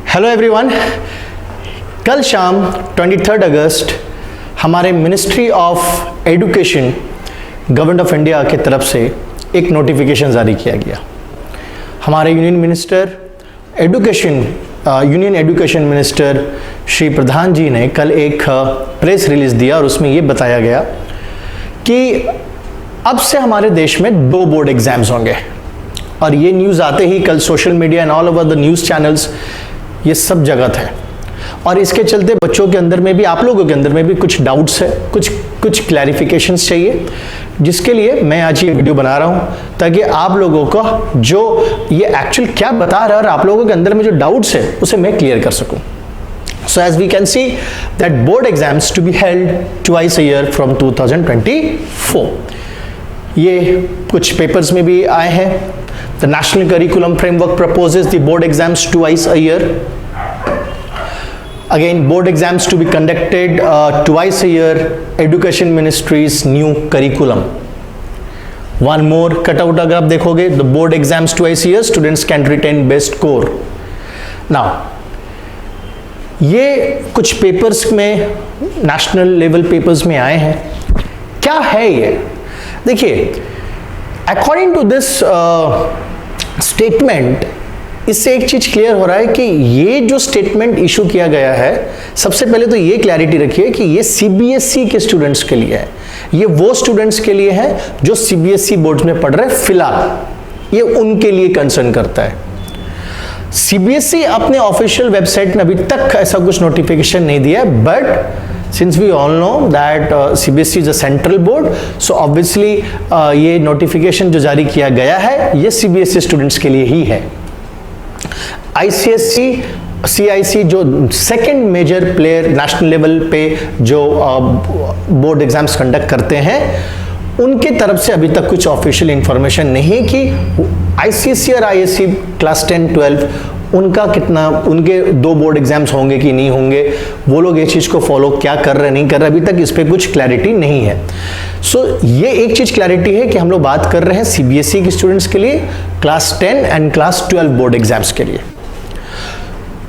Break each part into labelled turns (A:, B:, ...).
A: Hello everyone, कल शाम 23 अगस्त हमारे ministry of education government of India की तरफ से एक नोटिफिकेशन जारी किया गया। हमारे union education minister Shri Pradhan जी ने कल एक प्रेस रिलीज दिया और उसमें ये बताया गया कि अब से हमारे देश में 2 बोर्ड एग्जाम्स होंगे। और ये न्यूज़ आते ही कल social media and all over the news channels ये सब जगह थे और इसके चलते बच्चों के अंदर में भी, आप लोगों के अंदर में भी कुछ डाउट्स है, कुछ क्लैरिफिकेशंस चाहिए, जिसके लिए मैं आज ये वीडियो बना रहा हूँ ताकि आप लोगों को जो ये एक्चुअल क्या बता रहा है और आप लोगों के अंदर में जो डाउट्स है उसे मैं क्लियर कर सकूँ। So as we can see that board exams to be held twice a year from 2024. ये कुछ पेपर्स में भी आए हैं। The National Curriculum Framework proposes the board exams twice a year. Again, board exams to be conducted twice a year. Education Ministry's new curriculum. One more cutout अगर आप देखोगे, the board exams twice a year, students can retain best score. Now, ये कुछ papers में, national level papers में आए हैं। क्या है ये? देखिए, अकॉर्डिंग टू दिस स्टेटमेंट, इससे एक चीज क्लियर हो रहा है कि ये जो स्टेटमेंट इशू किया गया है, सबसे पहले तो ये क्लैरिटी रखिए कि ये सीबीएसई के स्टूडेंट्स के लिए है। ये वो स्टूडेंट्स के लिए है जो सीबीएसई बोर्ड में पढ़ रहे हैं फिलहाल, ये उनके लिए कंसर्न करता है। सीबीएसई अपने ऑफिशियल वेबसाइट में अभी तक ऐसा कुछ नोटिफिकेशन नहीं दिया है, but since we all know that CBSE is a central board, so obviously ये नोटिफिकेशन जो जारी किया गया है ये CBSE स्टूडेंट्स के लिए ही है। ICSE CIC जो second major player national level पे जो बोर्ड एग्जाम्स कंडक्ट करते हैं, उनके तरफ से अभी तक कुछ ऑफिशियल इंफॉर्मेशन नहीं कि ICSE और ISC क्लास 10-12 उनका कितना, उनके 2 बोर्ड एग्जाम्स होंगे कि नहीं होंगे, वो लोग ये चीज़ को फॉलो क्या कर रहे नहीं कर रहे, अभी तक इस पर कुछ क्लैरिटी नहीं है। सो ये एक चीज़ क्लैरिटी है कि हम लोग बात कर रहे हैं सीबीएसई के स्टूडेंट्स के लिए class 10 and class 12 board exams के लिए।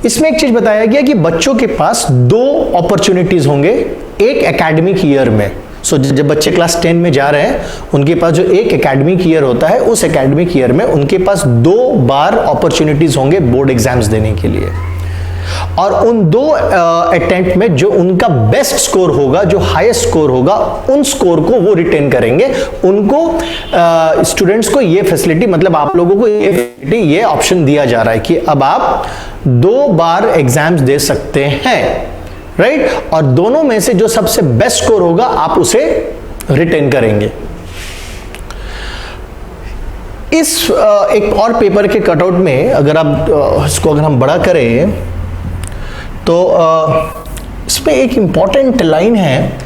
A: इसमें एक चीज़ बताया गया कि बच्चों के पास 2 अपॉर्चुनिटीज़ होंगे एक एकेडमिक ईयर में। सो जब बच्चे क्लास 10 में जा रहे हैं, उनके पास जो एक एकेडमिक ईयर होता है, उस एकेडमिक ईयर में उनके पास 2 बार अपॉर्चुनिटीज होंगे बोर्ड एग्जाम्स देने के लिए। और उन 2 अटेम्प्ट में जो उनका बेस्ट स्कोर होगा, जो हाईएस्ट स्कोर होगा, उन स्कोर को वो रिटेन करेंगे। उनको स्टूडेंट्स को ये फैसिलिटी, मतलब आप लोगों को ये फैसिलिटी, ये ऑप्शन दिया जा रहा है कि अब आप 2 बार एग्जाम्स दे सकते हैं, राइट? और दोनों में से जो सबसे बेस्ट स्कोर होगा आप उसे रिटेन करेंगे। इस एक और पेपर के कटआउट में अगर आप इसको अगर हम बड़ा करें तो इसमें एक इंपॉर्टेंट लाइन है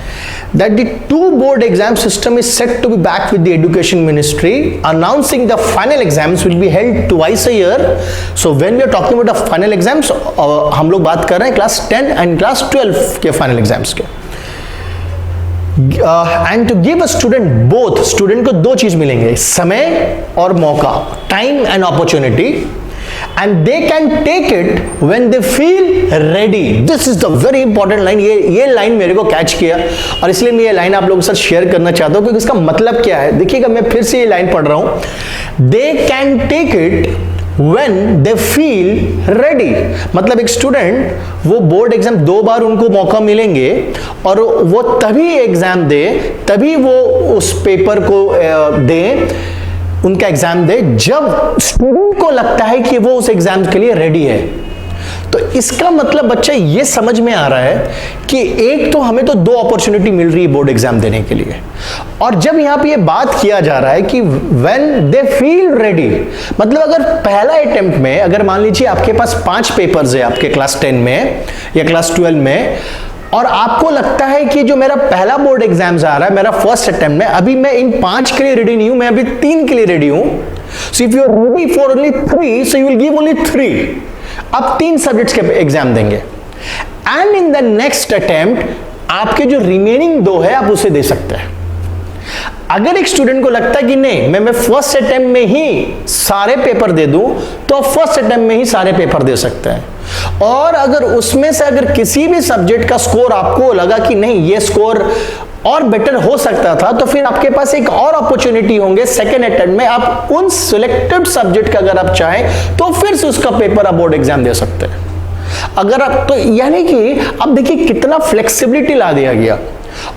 A: that the 2 board exam system is set to be back with the education ministry, announcing the final exams will be held twice a year. So when we are talking about the final exams, हम लोग बात कर रहे हैं class 10 and class 12 के final exams के। And to give a student both, student को 2 चीज मिलेंगे, समय और मौका, time and opportunity, and they can take it when they feel ready. This is the very important line. ये लाइन मेरे को कैच किया और इसलिए मैं ये लाइन आप लोगों के साथ शेयर करना चाहता हूँ, क्योंकि इसका मतलब क्या है। देखिएगा, मैं फिर से ये लाइन पढ़ रहा हूँ, they can take it when they feel ready। मतलब एक स्टूडेंट, वो बोर्ड एग्जाम 2 बार उनको मौका मिलेंगे और वो तभी एग्जाम दे, तभी वो उस पेपर को दें, उनका एग्जाम दे जब स्टूडेंट को लगता है कि वो उस एग्जाम के लिए रेडी है। तो इसका मतलब बच्चा ये समझ में आ रहा है कि एक तो हमें तो 2 अपॉर्चुनिटी मिल रही है बोर्ड एग्जाम देने के लिए, और जब यहां पे ये बात किया जा रहा है कि व्हेन दे फील रेडी, मतलब अगर पहला अटेम्प्ट में, अगर मान लीजिए आपके पास 5 पेपर्स है आपके क्लास 10 में या क्लास 12 में, और आपको लगता है कि जो मेरा पहला बोर्ड एग्जाम्स आ रहा है, मेरा फर्स्ट अटेम्प्ट में, अभी मैं इन 5 के लिए रेडी नहीं हूं, मैं अभी 3 के लिए रेडी हूं। So if you are ready for only 3, so you will give only 3। आप 3 सब्जेक्ट्स के एग्जाम देंगे and in the next attempt आपके जो रिमेनिंग 2 है आप उसे दे सकते हैं। अगर एक स्टूडेंट को लगता है कि नहीं मैं फर्स्ट अटेम्प्ट में ही सारे पेपर दे दूं, तो फर्स्ट अटेम्प्ट में ही सारे पेपर दे सकते हैं। और अगर उसमें से अगर किसी भी सब्जेक्ट का स्कोर आपको लगा कि नहीं ये स्कोर और बेटर हो सकता था, तो फिर आपके पास एक और अपॉर्चुनिटी होंगे सेकेंड अटेम्प्ट में, आप उन सिलेक्टेड सब्जेक्ट का अगर आप चाहें तो फिर से उसका पेपर आप बोर्ड एग्जाम दे सकते हैं। अगर आप तो यानी कि अब देखिए कितना फ्लेक्सिबिलिटी ला दिया गया।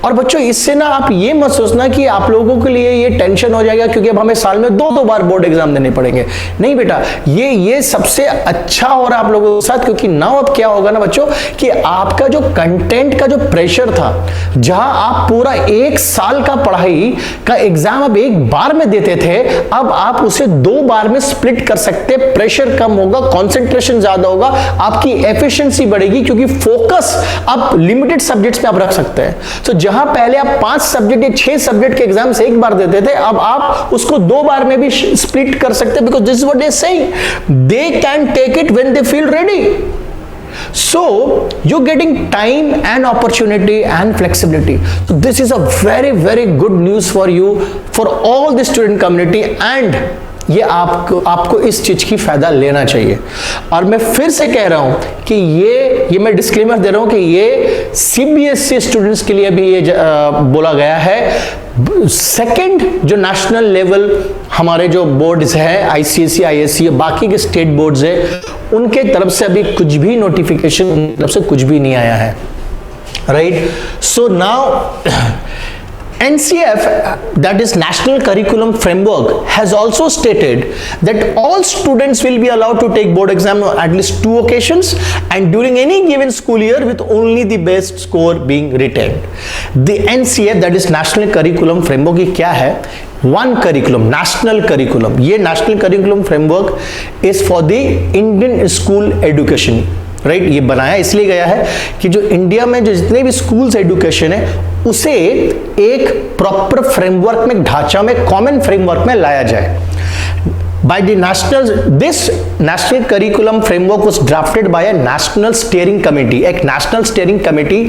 A: और बच्चों इससे ना आप ये मत सोचना कि आप लोगों के लिए ये टेंशन हो जाएगा क्योंकि अब हमें साल में 2 बार बोर्ड एग्जाम देने पड़ेंगे। नहीं बेटा, ये सबसे अच्छा हो रहा है आप लोगों के साथ, क्योंकि नाउ अब क्या होगा ना बच्चों कि आपका जो कंटेंट का जो प्रेशर था, जहां आप पूरा 1 साल का पढ़ाई का एग्जाम अब 1 बार में देते थे, अब आप उसे 2 बार में स्प्लिट कर सकते। प्रेशर कम होगा, कॉन्सेंट्रेशन ज्यादा होगा, आपकी एफिशिएंसी बढ़ेगी क्योंकि फोकस आप लिमिटेड सब्जेक्ट्स पे आप रख सकते हैं। तो जहां पहले आप 5 सब्जेक्ट या 6 सब्जेक्ट के एग्जाम से 1 बार देते थे, अब आप उसको 2 बार में भी स्प्लिट कर सकते हैं, because this is what they are saying, they can take it when they feel ready. So you're getting time and opportunity and flexibility. So this is a very good news for you, for all the student community, and ये आपको इस चीज की फायदा लेना चाहिए। और मैं फिर से कह रहा हूं कि ये मैं डिस्क्लेमर दे रहा हूं कि ये सीबीएसई स्टूडेंट्स के लिए भी ये बोला गया है। सेकंड जो नेशनल लेवल हमारे जो बोर्ड्स है, आईसीएसई, आईएससी, बाकी के स्टेट बोर्ड्स है, उनके तरफ से अभी कुछ भी नोटिफिकेशन तरफ से कुछ भी नहीं आया है, right. So now NCF, that is National Curriculum Framework, has also stated that all students will be allowed to take board exam on at least 2 occasions and during any given school year with only the best score being retained. The NCF, that is National Curriculum Framework, ये क्या है? One curriculum, national curriculum. ये national curriculum framework is for the Indian school education. Right, ये बनाया इसलिए गया है कि जो इंडिया में जो जितने भी स्कूल्स एजुकेशन है उसे एक प्रॉपर फ्रेमवर्क में, ढांचा में, कॉमन फ्रेमवर्क में लाया जाए। By the this national curriculum framework was drafted by a national steering committee. एक national steering committee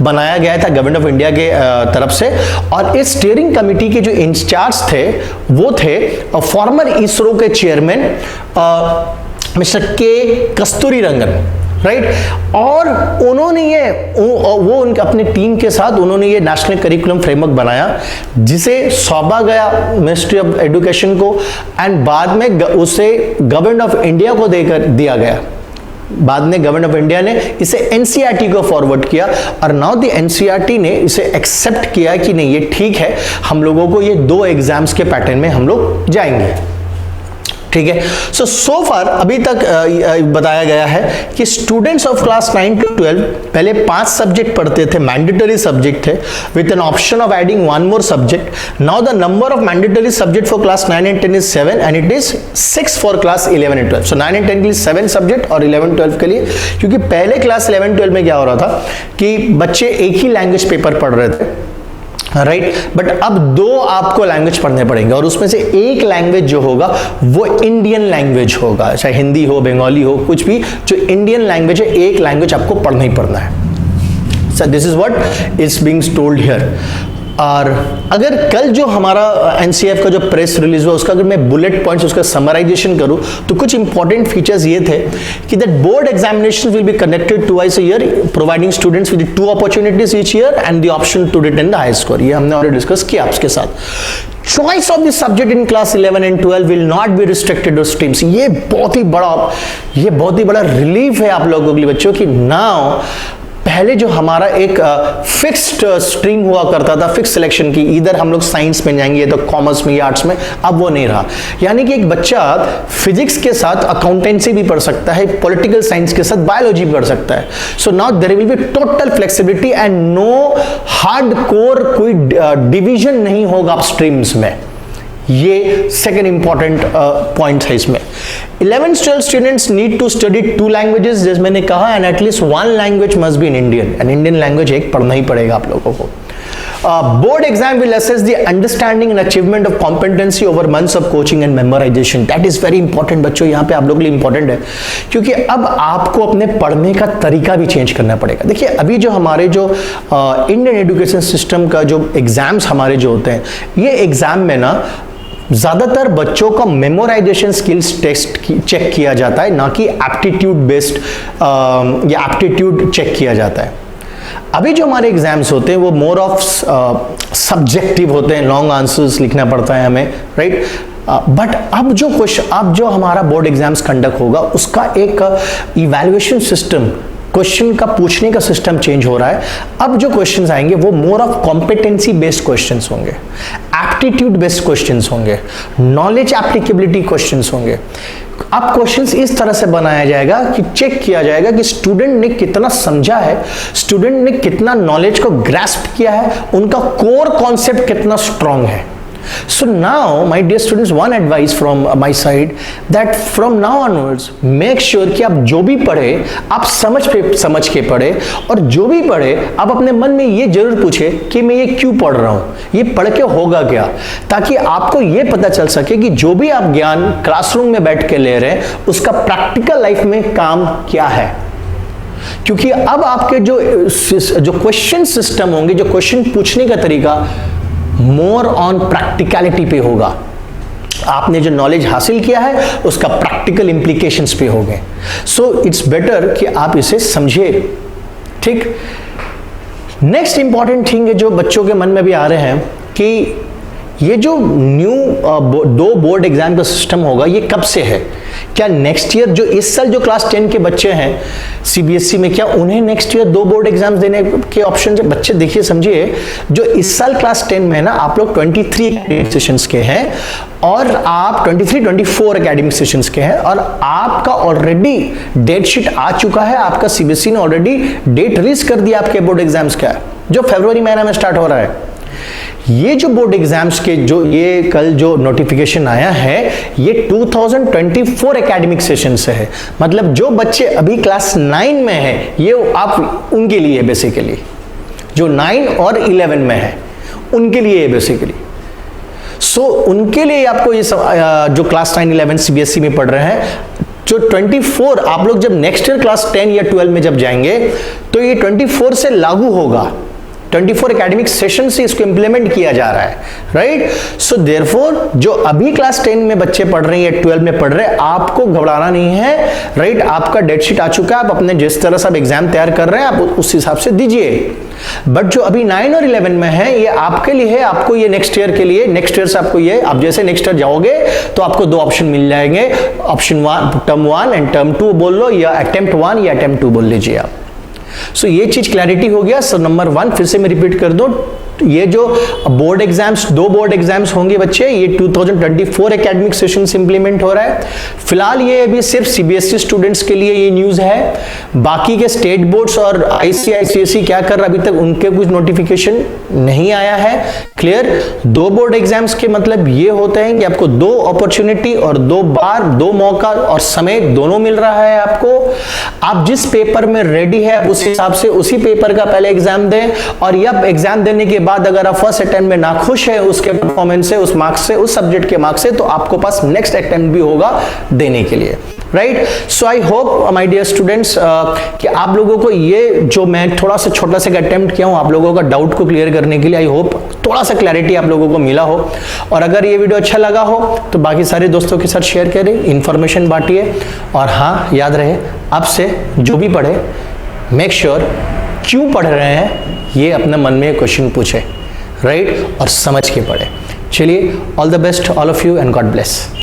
A: बनाया गया था गवर्नमेंट ऑफ इंडिया के तरफ से, और इस steering committee के जो इंचार्ज थे वो थे फॉर्मर इसरो के चेयरमैन मिस्टर के कस्तूरी रंगन, राइट। और उन्होंने वो उनके अपने टीम के साथ उन्होंने ये नेशनल करिकुलम फ्रेमवर्क बनाया, जिसे सौंपा गया मिनिस्ट्री ऑफ एजुकेशन को, एंड बाद में उसे गवर्नमेंट ऑफ इंडिया को दिया गया। बाद में गवर्नमेंट ऑफ इंडिया ने इसे एनसीईआरटी को फॉरवर्ड किया, और नाउ द एनसीईआरटी ने इसे एक्सेप्ट किया कि नहीं ये ठीक है, हम लोगों को ये 2 एग्जाम्स के पैटर्न में हम लोग जाएंगे, ठीक है। सो फार अभी तक बताया गया है कि स्टूडेंट्स ऑफ क्लास 9 to 12 पहले 5 सब्जेक्ट पढ़ते थे, मैंडेटरी सब्जेक्ट थे, with an option of adding 1 more subject. Now the number of mandatory subject for class 9 and 10 is 7 and it is 6 for class 11 and 12। So 9 and 10 के लिए 7 subject और 11 12 के लिए, क्योंकि पहले क्लास 11 12 में क्या हो रहा था कि बच्चे एक ही लैंग्वेज पेपर पढ़ रहे थे, राइट, बट अब 2 आपको लैंग्वेज पढ़ने पड़ेंगे, और उसमें से एक लैंग्वेज जो होगा वो इंडियन लैंग्वेज होगा, चाहे हिंदी हो, बंगाली हो, कुछ भी जो इंडियन लैंग्वेज है, एक लैंग्वेज आपको पढ़ना ही पड़ना है। So this is what is being told here. और अगर कल जो हमारा एनसीएफ का जो प्रेस रिलीज हुआ उसका अगर मैं बुलेट पॉइंट्स उसका समराइजेशन करूं, तो कुछ इंपॉर्टेंट फीचर्स ये थे कि that board examinations will be conducted twice a year, providing students with 2 opportunities each year and the option to retain the high score. ये हमने ऑलरेडी डिस्कस किया आपके साथ। Choice of the subject in class 11 and 12 will not be restricted to streams. ये बहुत ही बड़ा relief है आप लोगों के लिए बच्चों की। नाउ पहले जो हमारा एक फिक्स्ड स्ट्रीम हुआ करता था, फिक्स सिलेक्शन की, इधर हम लोग साइंस में जाएंगे तो कॉमर्स में या आर्ट्स में, अब वो नहीं रहा। यानी कि एक बच्चा फिजिक्स के साथ अकाउंटेंसी भी पढ़ सकता है, पॉलिटिकल साइंस के साथ बायोलॉजी भी पढ़ सकता है। So now there will be total flexibility and no hard core, कोई डिवीजन नहीं होगा आप स्ट्रीम्स में। ये सेकेंड इंपॉर्टेंट पॉइंट है इसमें। 11th-12th students need to study 2 languages, जैसे मैंने कहा, and at least 1 language must be in Indian, and Indian language एक पढ़ना ही पड़ेगा आप लोगों को। Board exam will assess the understanding and achievement of competency over months of coaching and memorisation. That is very important बच्चों, यहाँ पे आप लोगों के लिए इंपॉर्टेंट है, क्योंकि अब आपको अपने पढ़ने का तरीका भी चेंज करना पड़ेगा। देखिए अभी जो हमारे जो इंडियन एजुकेशन सिस्टम का जो एग्जाम्स हमारे जो होते हैं, ये एग्जाम में ना ज़्यादातर बच्चों का मेमोराइजेशन स्किल्स टेस्ट चेक किया जाता है, ना कि एप्टीट्यूड बेस्ड या एप्टीट्यूड चेक किया जाता है। अभी जो हमारे एग्जाम्स होते हैं वो मोर ऑफ सब्जेक्टिव होते हैं, लॉन्ग आंसर्स लिखना पड़ता है हमें, राइट। बट अब जो हमारा बोर्ड एग्जाम्स कंडक्ट होगा उसका एक इवैल्यूएशन सिस्टम, क्वेश्चन का पूछने का सिस्टम चेंज हो रहा है। अब जो क्वेश्चंस आएंगे वो more of competency based questions होंगे, एप्टीट्यूड बेस्ड क्वेश्चंस होंगे, नॉलेज एप्लीकेबिलिटी क्वेश्चंस होंगे। अब क्वेश्चंस इस तरह से बनाया जाएगा कि चेक किया जाएगा कि स्टूडेंट ने कितना समझा है, स्टूडेंट ने कितना नॉलेज को ग्रास्प किया है, उनका कोर कॉन्सेप्ट कितना स्ट्रांग है। So now, my dear students, one advice from my side that from now onwards, make sure कि आप जो भी पढ़े आप समझ के पढ़े, और जो भी पढ़े आप अपने मन में ये जरूर पूछे कि मैं ये क्यों पढ़ रहा हूँ, ये पढ़ के होगा क्या, ताकि आपको ये पता चल सके कि जो भी आप ज्ञान क्लासरूम में बैठ के ले रहे हैं उसका प्रैक्टिकल लाइफ में काम क्या है। क्योंकि अब आपके जो क्वेश्चन सिस्टम होंगे, जो क्वेश्चन पूछने का तरीका मोर ऑन प्रैक्टिकलिटी पे होगा। आपने जो नॉलेज हासिल किया है उसका प्रैक्टिकल इंप्लीकेशंस पे होंगे। सो इट्स बेटर कि आप इसे समझिए, ठीक। नेक्स्ट इंपॉर्टेंट थिंग है जो बच्चों के मन में भी आ रहे हैं कि ये जो न्यू 2 बोर्ड एग्जाम का सिस्टम होगा ये कब से है, क्या नेक्स्ट ईयर जो इस साल जो क्लास 10 के बच्चे हैं सीबीएसई में, क्या उन्हें नेक्स्ट ईयर 2 बोर्ड एग्जाम्स देने के ऑप्शन है? बच्चे देखिए समझिए, जो इस साल क्लास 10 में है ना, आप लोग 23 एकेडमिक सेशंस के हैं और आप 23-24 एकेडमिक सेशंस के हैं, और आपका ऑलरेडी डेट शीट आ चुका है, आपका सीबीएसई ने ऑलरेडी डेट रिलीज कर दिया आपके बोर्ड एग्जाम्स का, जो फरवरी महीना में स्टार्ट हो रहा है। ये जो बोर्ड एग्जाम्स के जो ये कल जो नोटिफिकेशन आया है ये 2024 एकेडमिक सेशन से है, मतलब जो बच्चे अभी क्लास 9 में हैं ये आप उनके लिए बेसिकली, जो 9 और 11 में है उनके लिए बेसिकली। सो उनके लिए आपको ये जो क्लास 9, 11 सीबीएसई में पढ़ रहे हैं, जो 24 आप लोग जब नेक्स्ट ईयर क्लास 10 या 12 में जब जाएंगे तो ये 24 से लागू होगा, 24 एकेडमिक सेशन से इसको इंप्लीमेंट किया जा रहा है, राइट। सो देयरफॉर जो अभी क्लास 10 में बच्चे पढ़ रहे हैं या 12 में पढ़ रहे हैं, आपको घबराना नहीं है, राइट। आपका डेट शीट आ चुका है, आप अपने जिस तरह से आप एग्जाम तैयार कर रहे हैं आप उस हिसाब से दीजिए। बट जो अभी 9 और 11 में है ये आपके लिए है, आपको ये नेक्स्ट ईयर के लिए, नेक्स्ट ईयर से आपको ये, आप जैसे नेक्स्ट ईयर जाओगे तो आपको 2 ऑप्शन मिल जाएंगे, ऑप्शन 1 टर्म 1 एंड टर्म 2 बोल लो, या अटेम्प्ट 1 या अटेम्प्ट 2 बोल लीजिए आप। सो ये चीज क्लैरिटी हो गया। सो नंबर 1 फिर से मैं रिपीट कर दूं, ये जो बोर्ड एग्जाम्स 2 बोर्ड एग्जाम्स होंगे बच्चे, ये 2024 एकेडमिक सेशन से इंप्लीमेंट हो रहा है। फिलहाल ये अभी सिर्फ सीबीएसई स्टूडेंट्स के लिए ये न्यूज है, बाकी के स्टेट बोर्ड्स और आईसीआईसीएसई क्या कर रहा है अभी तक उनके कुछ नोटिफिकेशन नहीं आया है। क्लियर। 2 बोर्ड एग्जाम्स के मतलब ये होते हैं कि आपको 2 अपॉर्चुनिटी और 2 बार 2 मौका और समय दोनों मिल रहा है आपको। आप जिस पेपर में रेडी है उस हिसाब से उसी पेपर का पहले एग्जाम दें, और यह एग्जाम देने के बाद अगर आप फर्स्ट अटेम्प्ट में ना खुश है उसके परफॉर्मेंस से, उस मार्क्स से, उस सब्जेक्ट के मार्क्स से, तो आपको पास नेक्स्ट अटेम्प्ट भी होगा देने के लिए, right. So I hope my dear students कि आप लोगों को ये जो मैं थोड़ा सा छोटा सा अटेम्प्ट किया हूं आप लोगों का डाउट को क्लियर करने के लिए, आई होप थोड़ा सा क्लैरिटी आप लोगों को मिला हो। और अगर ये वीडियो अच्छा लगा हो तो बाकी सारे दोस्तों के साथ शेयर करें, इंफॉर्मेशन बांटिए, और हाँ याद रहे अब से जो भी पढ़े मेक श्योर क्यों पढ़ रहे हैं ये अपने मन में क्वेश्चन पूछे, राइट, और समझ के पढ़े। चलिए, all the best all of you and God bless.